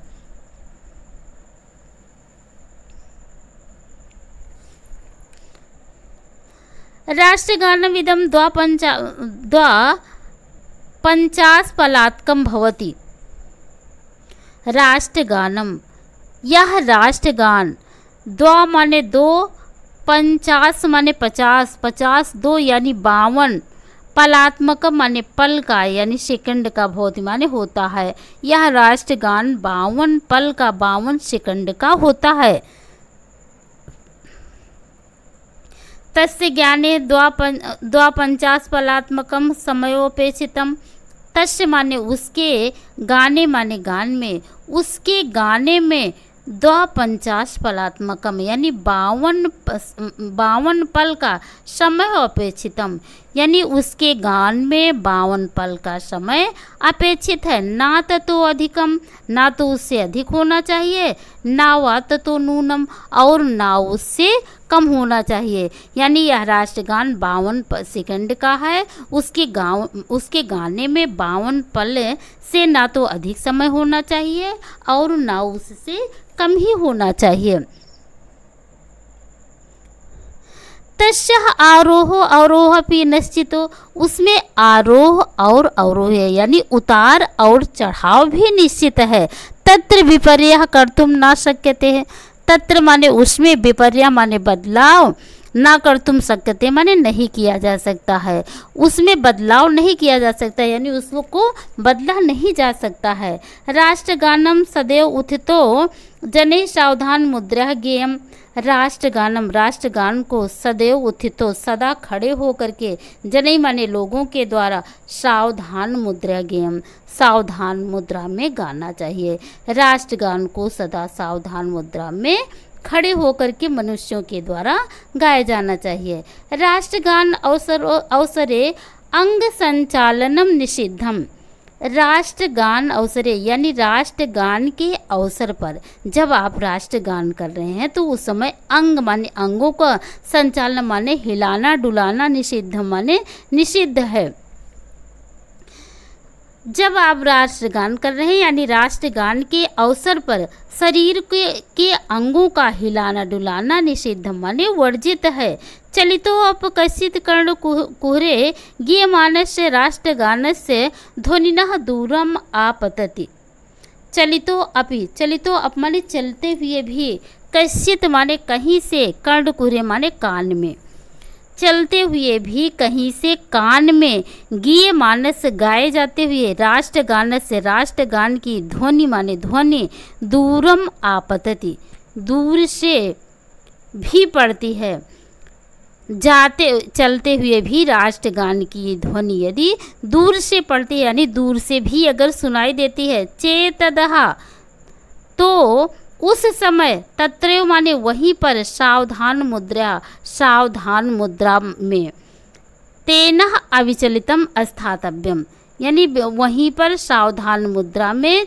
[SPEAKER 1] राष्ट्रगानमिदं द्वापञ्चाशपलात्मकं भवति। राष्ट्रगानम, यह राष्ट्रगान, द्वा माने दो, पंचाश माने 50, 50 दो यानी 52, पलात्मक माने पल का यानी सेकंड का भवति माने होता है। यह राष्ट्रगान 52 पल का 52 सेकंड का होता है। तस्य ज्ञाने द्वापञ्चाशपलात्मकं समयोपेक्षितम्। तस्य माने उसके, गाने माने गान में, उसके गाने में 52 यानी 52 पल का समय अपेक्षितम, यानी उसके गान में 52 पल का समय अपेक्षित है। ना तो अधिकम, ना तो उससे अधिक होना चाहिए, ना वा तो नूनम, और ना उससे कम होना चाहिए। यानी यह राष्ट्रगान 52 सेकंड का है। उसके गाने में 52 पल से ना तो अधिक समय होना चाहिए और ना उससे कम ही होना चाहिए। तस्यः आरोह अवरोह भी निश्चितो, उसमें आरोह और अवरोह है यानी उतार और चढ़ाव भी निश्चित है। तत्र विपर्यः कर्तुम न शक्यते है। तत्र माने उसमें, विपर्य माने बदलाव, ना कर्तुम शक्यते माने नहीं किया जा सकता है। उसमें बदलाव नहीं किया जा सकता यानी उसको बदला नहीं जा सकता है। राष्ट्रगानम सदैव उत्थितो जने सावधान मुद्रा गेयम। राष्ट्रगानम, राष्ट्रगान को सदैव उत्थितो सदा खड़े होकर के, जने माने लोगों के द्वारा, सावधान मुद्रा गेयम सावधान मुद्रा में गाना चाहिए। राष्ट्रगान को सदा सावधान मुद्रा में खड़े होकर के मनुष्यों के द्वारा गाया जाना चाहिए। राष्ट्रगान अवसरे अंग संचालनम निषिद्धम। राष्ट्रगान अवसरे यानी राष्ट्रगान के अवसर पर जब आप राष्ट्रगान कर रहे हैं तो उस समय अंग माने अंगों का संचालन माने हिलाना डुलाना, निषिद्ध माने निषिद्ध है। जब आप राष्ट्रगान कर रहे हैं यानी राष्ट्रगान के अवसर पर शरीर के अंगों का हिलाना डुलाना निषिद्ध माने वर्जित है। चलितो अपकसित कर्ण कुहरे गीयमानस्य राष्ट्रगानस्य ध्वनिनः दूरम आपतति। चलितो अपि, चलितो अप माने चलते हुए भी, कसित माने कहीं से, कर्ण कुहरे माने कान में, चलते हुए भी कहीं से कान में, गीय मानस गाए जाते हुए, राष्ट्रगान से राष्ट्रगान की ध्वनि माने ध्वनि, दूरम आपतति दूर से भी पड़ती है। जाते चलते हुए भी राष्ट्रगान की ध्वनि यदि दूर से पड़ती है यानी दूर से भी अगर सुनाई देती है, चेतदहा तो उस समय, तत्रैव माने वहीं पर, सावधान मुद्रा में, तेनः अविचलितम स्थातव्यम यानी वहीं पर सावधान मुद्रा में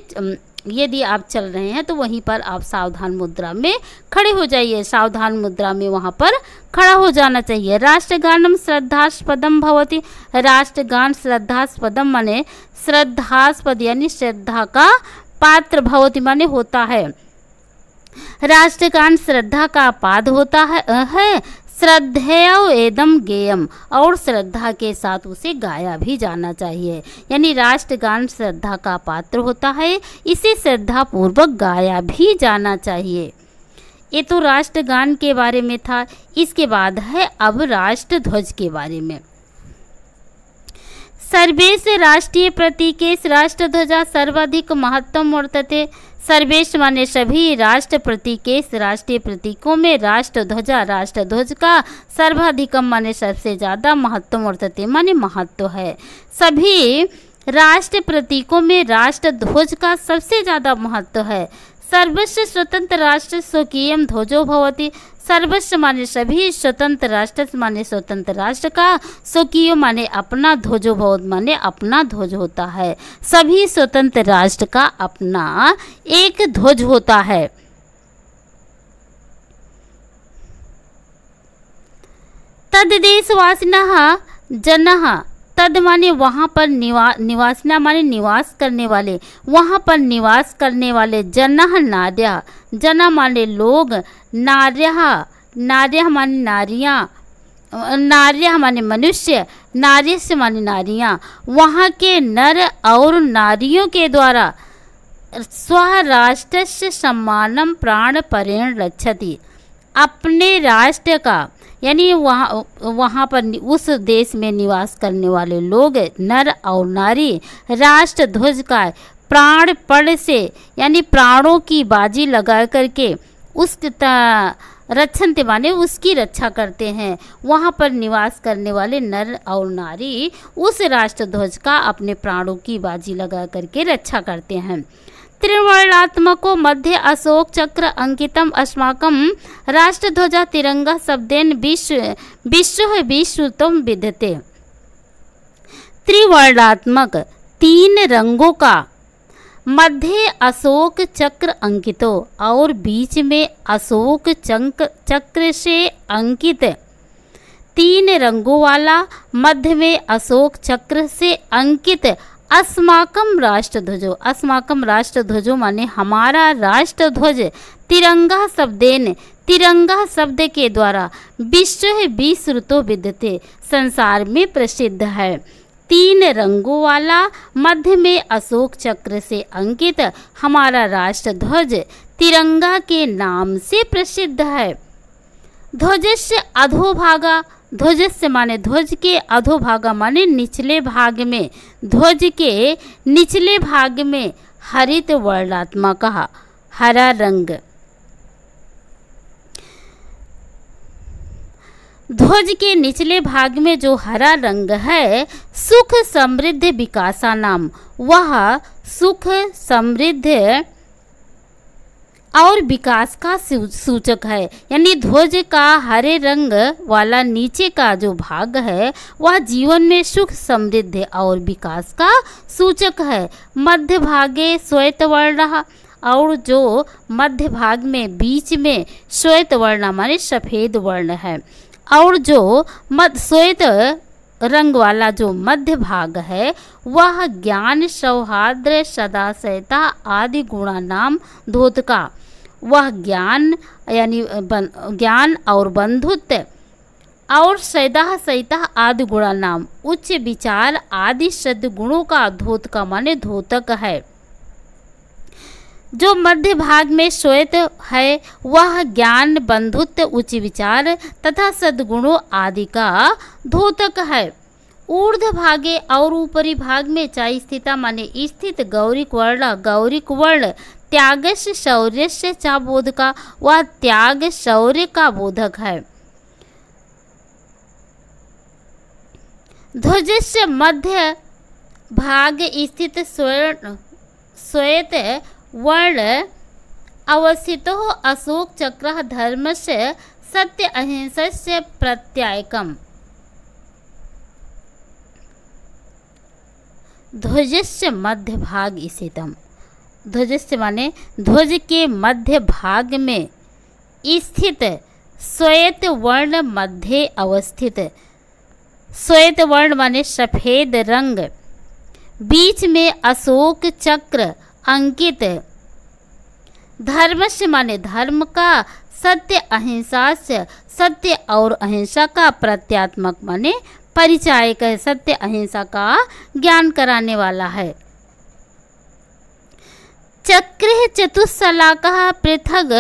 [SPEAKER 1] यदि आप चल रहे हैं तो वहीं पर आप सावधान मुद्रा में खड़े हो जाइए। सावधान मुद्रा में वहाँ पर खड़ा हो जाना चाहिए। राष्ट्रगानम श्रद्धास्पदम भवति। राष्ट्रगान श्रद्धास्पदम माने श्रद्धास्पद यानी श्रद्धा का पात्र, भवति माने होता है। राष्ट्रगान श्रद्धा का पाद होता है। श्रद्धेय एदम गेयम और श्रद्धा के साथ उसे गाया भी जाना चाहिए। यानी राष्ट्रगान श्रद्धा का पात्र होता है, इसे श्रद्धा पूर्वक गाया भी जाना चाहिए। ये तो राष्ट्रगान के बारे में था। इसके बाद है अब राष्ट्रध्वज के बारे में। सर्वेश राष्ट्रीय प्रतीकेश राष्ट्रध्वजा सर्वाधिक महत्तम वर्तते। सर्वेश माने सभी, राष्ट्र प्रतीकेश राष्ट्रीय प्रतीकों में राष्ट्रध्वजा राष्ट्रध्वज का सर्वाधिकम माने सबसे ज़्यादा, महत्तम वर्तते माने महत्व है। सभी राष्ट्र प्रतीकों में राष्ट्रध्वज का सबसे ज़्यादा महत्व है। सर्वस्व स्वतंत्र राष्ट्र स्वकीयम ध्वजो भवति। सर्वस्व माने सभी, स्वतंत्र राष्ट्र माने स्वतंत्र राष्ट्र का, स्वकीय माने अपना, ध्वजो भवत माने अपना ध्वज होता है। सभी स्वतंत्र राष्ट्र का अपना एक ध्वज होता है। तद्देशवासिनः जनः, तद माने वहाँ पर निवासिना माने निवास करने वाले, वहाँ पर निवास करने वाले, जनः नार्यः, जना माने लोग, नार्यः नार्यः माने नारियाँ, नार्य माने मनुष्य, नार्यस्य माने नारियां, वहाँ के नर और नारियों के द्वारा स्वराष्ट्रस्य सम्मानम प्राण परेण रक्षति, अपने राष्ट्र का यानी वहाँ पर उस देश में निवास करने वाले लोग नर और नारी राष्ट्र ध्वज का प्राण पड़ से यानी प्राणों की बाजी लगा करके उस रक्षन्ते माने उसकी रक्षा करते हैं। वहाँ पर निवास करने वाले नर और नारी उस राष्ट्र ध्वज का अपने प्राणों की बाजी लगा करके रक्षा करते हैं। त्रिवर्णात्मको मध्य अशोक चक्र अंकितम अस्माकं राष्ट्रध्वजा तिरंगा शब्देन विश्रुतम विद्यते। त्रिवर्णात्मक 3 रंगों का मध्य अशोक चक्र अंकितो और बीच में अशोक चक्र से अंकित 3 रंगों वाला मध्य में अशोक चक्र से अंकित अस्माकम राष्ट्रध्वजो, अस्माकम राष्ट्रध्वजो माने हमारा राष्ट्रध्वज तिरंगा शब्देन, तिरंगा शब्द के द्वारा विश्रुतो विद्यते, संसार में प्रसिद्ध है। 3 रंगों वाला मध्य में अशोक चक्र से अंकित हमारा राष्ट्रध्वज तिरंगा के नाम से प्रसिद्ध है। ध्वजस्य अधोभागा, ध्वजस्य माने ध्वज के अधोभागा माने निचले भाग में, ध्वज के निचले भाग में हरित वर्णात्मक हरा रंग, ध्वज के निचले भाग में जो हरा रंग है सुख समृद्ध विकासा नाम, वह सुख समृद्ध और विकास का सूचक है। यानी ध्वज का हरे रंग वाला नीचे का जो भाग है वह जीवन में सुख समृद्धि और विकास का सूचक है। मध्य भागे श्वेत वर्ण, और जो मध्य भाग में बीच में श्वेत वर्ण माने सफ़ेद वर्ण है, और जो श्वेत रंग वाला जो मध्य भाग है वह ज्ञान सौहार्द सदाशयता आदि गुणा नाम धोतका, वह ज्ञान यानी ज्ञान और बंधुत्व और सदा सहिता आदि गुणा नाम उच्च विचार आदि सद्गुणों का धोतका माने धोतक है। जो मध्य भाग में श्वेत है वह ज्ञान बंधुत्व उच्च विचार तथा सद्गुणों आदि का धोतक है। ऊर्ध भागे और ऊपरी भाग में चा स्थिता माने स्थित गौरिक वर्ण त्यागस्य शौर्यस्य चा बोधका, वह त्याग शौर्य का बोधक है। ध्वजस्य मध्य भाग स्थित श्वेत वर्ण अवस्थितो अशोक चक्र धर्मस्य सत्य अहिंसस्य प्रत्यायकम। ध्वजस्य मध्य भाग स्थितम, ध्वजस्य माने ध्वज के मध्य भाग में स्थित श्वेत वर्ण मध्य अवस्थित, श्वेत वर्ण माने सफ़ेद रंग, बीच में अशोक चक्र अंकित, धर्मस्य माने धर्म का, सत्य अहिंसा से सत्य और अहिंसा का प्रत्यात्मक माने परिचायक है, सत्य अहिंसा का ज्ञान कराने वाला है। चक्र चतुस्सलाकः पृथग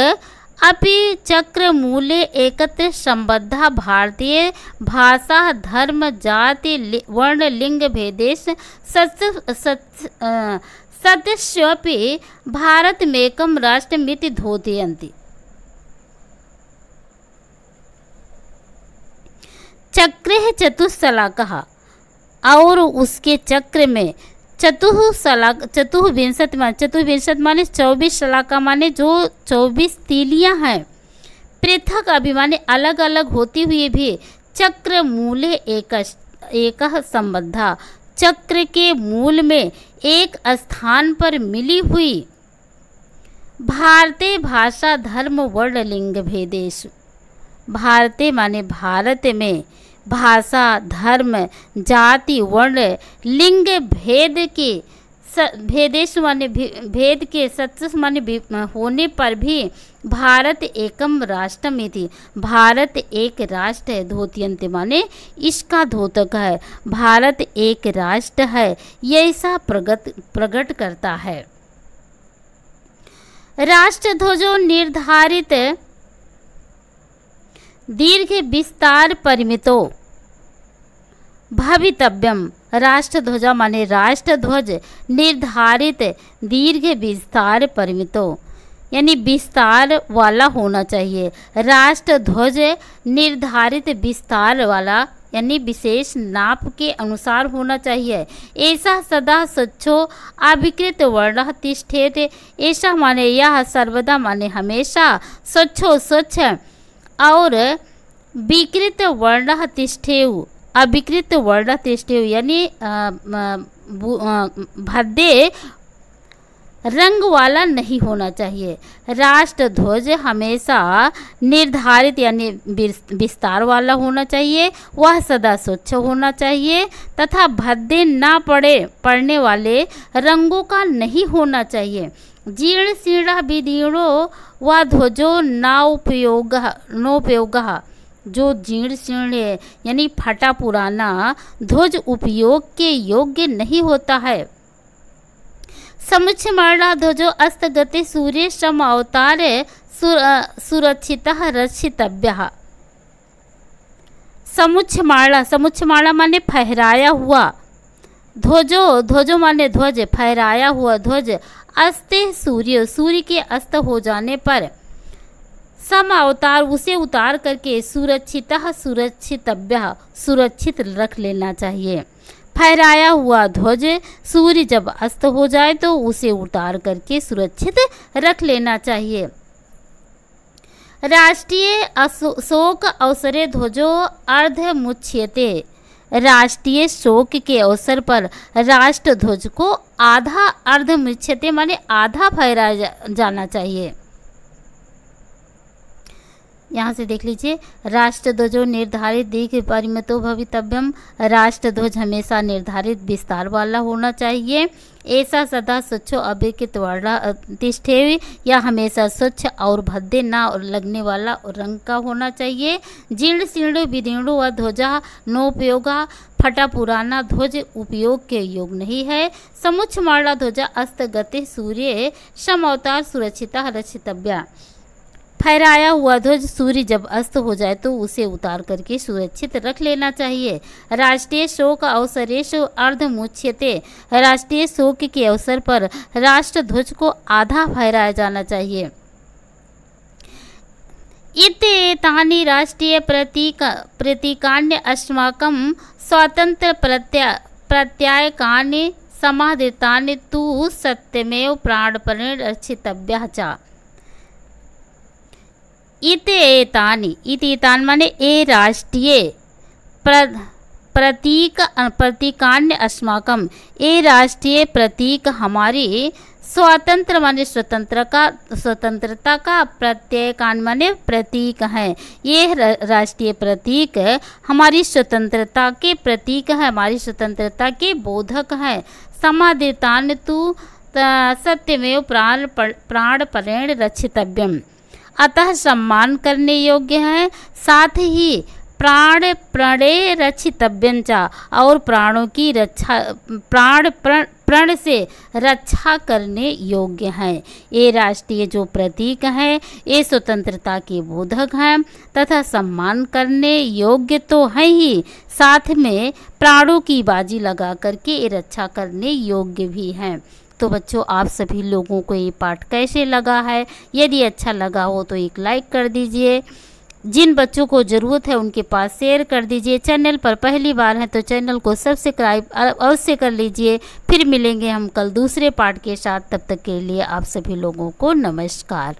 [SPEAKER 1] अपि चक्र मूले एकत्र संबद्धा भारतीय भाषा धर्म जाति वर्ण लिंग भेदेश सत्यस्वपि भारतमेकं राष्ट्रमिति धोतयन्ति। चक्र चतुस्सलाकः और उसके चक्र में चतुर्विंशत माने 24 सलाका माने जो 24 तीलियां हैं। पृथक अभिमानी अलग अलग होती हुई भी चक्र मूले एक संबद्धा, चक्र के मूल में एक स्थान पर मिली हुई। भारतीय भाषा धर्म वर्ण लिंग भेदेश, भारतीय माने भारत में भाषा धर्म जाति वर्ण लिंग भेद के भेदेषु माने भेद के सत्य माने होने पर भी भारत एकम राष्ट्रम इति, भारत एक राष्ट्र है। धोत्यंते माने इसका धोतक है, भारत एक राष्ट्र है, ये ऐसा प्रकट करता है। राष्ट्र ध्वजो निर्धारित दीर्घ विस्तार परिमितो भवितव्यम, राष्ट्र ध्वजा माने राष्ट्र ध्वज निर्धारित दीर्घ विस्तार परिमितो यानी विस्तार वाला होना चाहिए। राष्ट्र ध्वज निर्धारित विस्तार वाला यानी विशेष नाप के अनुसार होना चाहिए। ऐसा सदा स्वच्छो अविकृत वर्णः तिष्ठेत, ऐसा माने यह सर्वदा माने हमेशा स्वच्छो स्वच्छ और विकृत वर्णः तिष्ठेयु, अविकृत वर्ण तिष्ठेयु यानी भद्दे रंग वाला नहीं होना चाहिए। राष्ट्र ध्वज हमेशा निर्धारित यानी विस्तार वाला होना चाहिए, वह सदा स्वच्छ होना चाहिए तथा भद्दे ना पड़ने वाले रंगों का नहीं होना चाहिए। जीर्ण शीर्ण विदीर्णो व ध्वजो नोपयोगः, जो जीर्ण शीर्ण है यानी फटा पुराना ध्वज उपयोग के योग्य नहीं होता है। समुच्चयमाणा ध्वजो अस्तगते सूर्य श्रम अवतार सुरक्षितः रक्षितव्यः। समुच्चयमाणा माने फहराया हुआ, ध्वजो माने ध्वज, फहराया हुआ ध्वज, अस्ते सूर्य, सूर्य के अस्त हो जाने पर सम अवतार उसे उतार करके सुरक्षितः सुरक्षितव्यः, सुरक्षित रख लेना चाहिए। फहराया हुआ ध्वज सूर्य जब अस्त हो जाए तो उसे उतार करके सुरक्षित रख लेना चाहिए। राष्ट्रीय शोक अवसरे ध्वजो अर्ध मुच्यते, राष्ट्रीय शोक के अवसर पर राष्ट्र ध्वज को आधा अर्ध मुच्यते माने आधा फहराया जाना चाहिए। यहाँ से देख लीजिए, राष्ट्र ध्वजो निर्धारित दीर्घ परिमितो भवितव्यम, राष्ट्र ध्वज हमेशा निर्धारित विस्तार वाला होना चाहिए। ऐसा सदा स्वच्छ अविकृत वर्ण तिष्ठेय, या हमेशा स्वच्छ और भद्दे ना लगने वाला रंग का होना चाहिए। जीर्ण शीर्ण विदीर्णो व ध्वजा नोपयोगा, फटा पुराना ध्वज उपयोग के योग नहीं है। समुच्चयमाणा ध्वजा अस्त गते सूर्य सम अवतार सुरक्षिता रक्षितव्या, फहराया हुआ ध्वज सूर्य जब अस्त हो जाए तो उसे उतार करके सुरक्षित रख लेना चाहिए। राष्ट्रीय शोक अवसरेषु अर्धमुच्यते, राष्ट्रीय शोक के अवसर पर राष्ट्र ध्वज को आधा फहराया जाना चाहिए। इत्येतानि राष्ट्रीय प्रतीकानि अस्माकं स्वातंत्र प्रत्ययानि समादृतानि तु सत्यमेव प्राणपणेन रक्षितव्याः च। इत्येतानि माने ए राष्ट्रीय प्रतीकान्य अस्माकं, ए राष्ट्रीय प्रतीक हमारी स्वतंत्र माने स्वतंत्रता का प्रत्ययकान माने प्रतीक हैं। ये राष्ट्रीय प्रतीक हमारी स्वतंत्रता के प्रतीक है, हमारी स्वतंत्रता के बोधक है। समादितान तु सत्यमेव प्राणपणेन रक्षितव्यम, अतः सम्मान करने योग्य है, साथ ही प्राणे रक्षितव्यंचा, और प्राणों की रक्षा प्रण से रक्षा करने योग्य हैं। ये राष्ट्रीय जो प्रतीक हैं ये स्वतंत्रता के बोधक हैं तथा सम्मान करने योग्य तो हैं ही, साथ में प्राणों की बाजी लगा करके ये रक्षा करने योग्य भी हैं। तो बच्चों, आप सभी लोगों को ये पाठ कैसे लगा है? यदि अच्छा लगा हो तो एक लाइक कर दीजिए, जिन बच्चों को ज़रूरत है उनके पास शेयर कर दीजिए। चैनल पर पहली बार है तो चैनल को सब्सक्राइब अवश्य कर लीजिए। फिर मिलेंगे हम कल दूसरे पाठ के साथ, तब तक के लिए आप सभी लोगों को नमस्कार।